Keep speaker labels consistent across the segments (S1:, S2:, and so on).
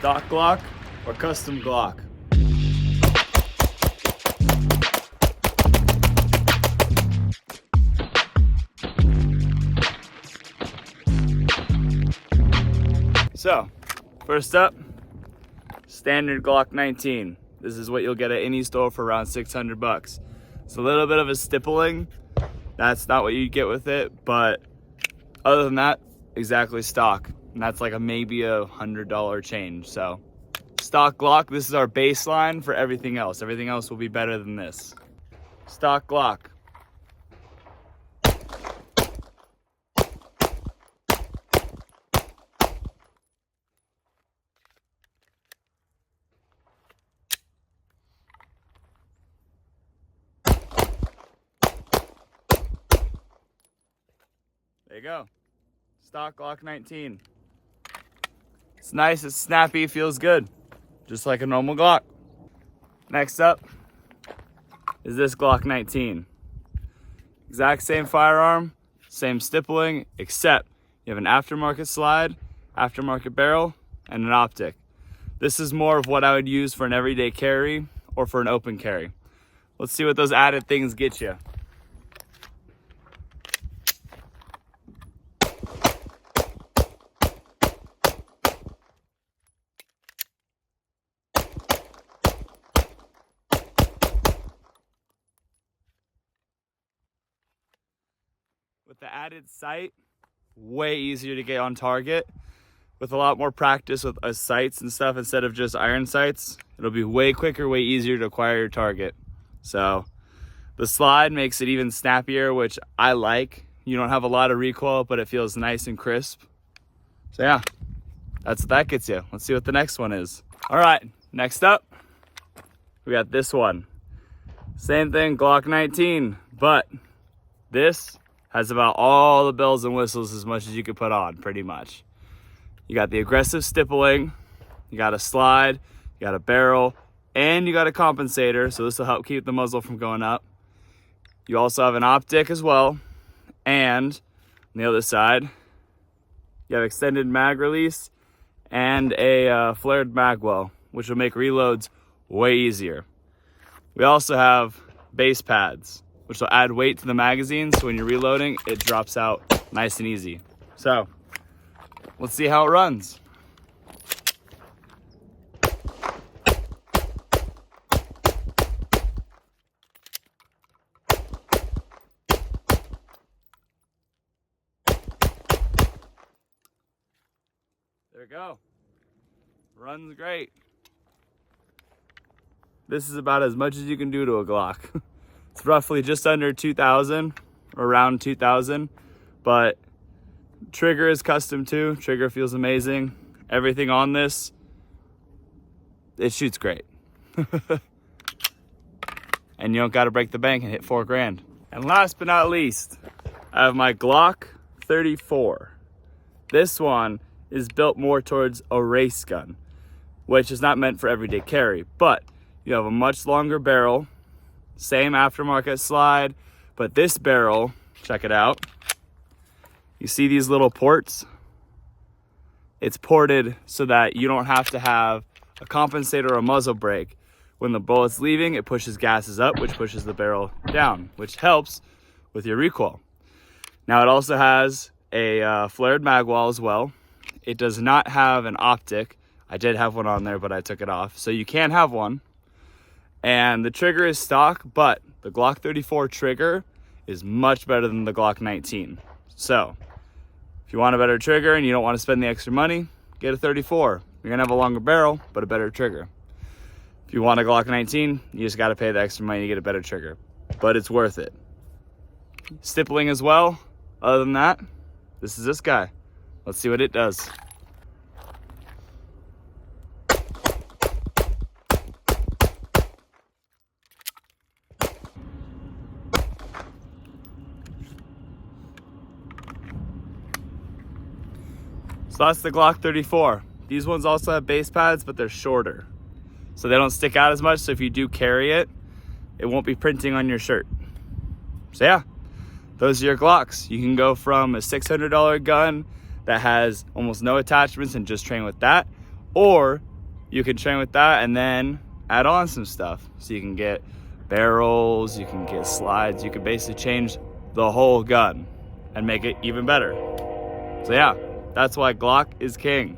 S1: Stock Glock or custom Glock? So, first up, standard Glock 19. This is what you'll get at any store for around 600 bucks. It's a little bit of a stippling. That's not what you get with it, but other than that, exactly stock. And that's like maybe a $100 change. So, stock Glock, this is our baseline for everything else. Everything else will be better than this. Stock Glock. There you go. Stock Glock 19. It's nice, it's snappy, feels good. Just like a normal Glock. Next up is this Glock 19. Exact same firearm, same stippling, except you have an aftermarket slide, aftermarket barrel, and an optic. This is more of what I would use for an everyday carry or for an open carry. Let's see what those added things get you. With the added sight, way easier to get on target. With a lot more practice with sights and stuff instead of just iron sights, it'll be way quicker, way easier to acquire your target. So the slide makes it even snappier, which I like. You don't have a lot of recoil, but it feels nice and crisp. So yeah, that's what that gets you. Let's see what the next one is. All right, next up, we got this one. Same thing, Glock 19, but this has about all the bells and whistles as much as you could put on, pretty much. You got the aggressive stippling, you got a slide, you got a barrel, and you got a compensator, so this will help keep the muzzle from going up. You also have an optic as well, and on the other side, you have extended mag release and a flared mag well, which will make reloads way easier. We also have base pads, which will add weight to the magazine, so when you're reloading, it drops out nice and easy. So, let's see how it runs. There we go. Runs great. This is about as much as you can do to a Glock. It's roughly just under 2,000, around 2,000, but trigger is custom too. Trigger feels amazing. Everything on this, it shoots great. And you don't got to break the bank and hit $4,000. And last but not least, I have my Glock 34. This one is built more towards a race gun, which is not meant for everyday carry, but you have a much longer barrel, same aftermarket slide, but this barrel, check it out. You see these little ports? It's ported so that you don't have to have a compensator or a muzzle brake. When the bullet's leaving, it pushes gases up, which pushes the barrel down, which helps with your recoil. Now it also has a flared mag wall as well. It does not have an optic. I did have one on there, but I took it off. So you can have one. And the trigger is stock, but the Glock 34 trigger is much better than the Glock 19. So if you want a better trigger and you don't want to spend the extra money, get a 34. You're gonna have a longer barrel, but a better trigger. If you want a Glock 19, you just gotta pay the extra money to get a better trigger, but it's worth it. Stippling as well. Other than that, this is this guy. Let's see what it does. So that's the Glock 34. These ones also have base pads, but they're shorter, so they don't stick out as much. So if you do carry it, it won't be printing on your shirt. So yeah, those are your Glocks. You can go from a $600 gun that has almost no attachments and just train with that, or you can train with that and then add on some stuff. So you can get barrels, you can get slides, you can basically change the whole gun and make it even better. So yeah, that's why Glock is king.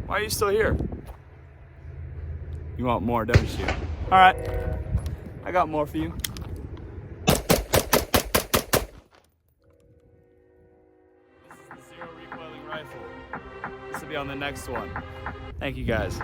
S1: Why are you still here? You want more, don't you? All right, I got more for you. This is the zero recoiling rifle. This will be on the next one. Thank you guys.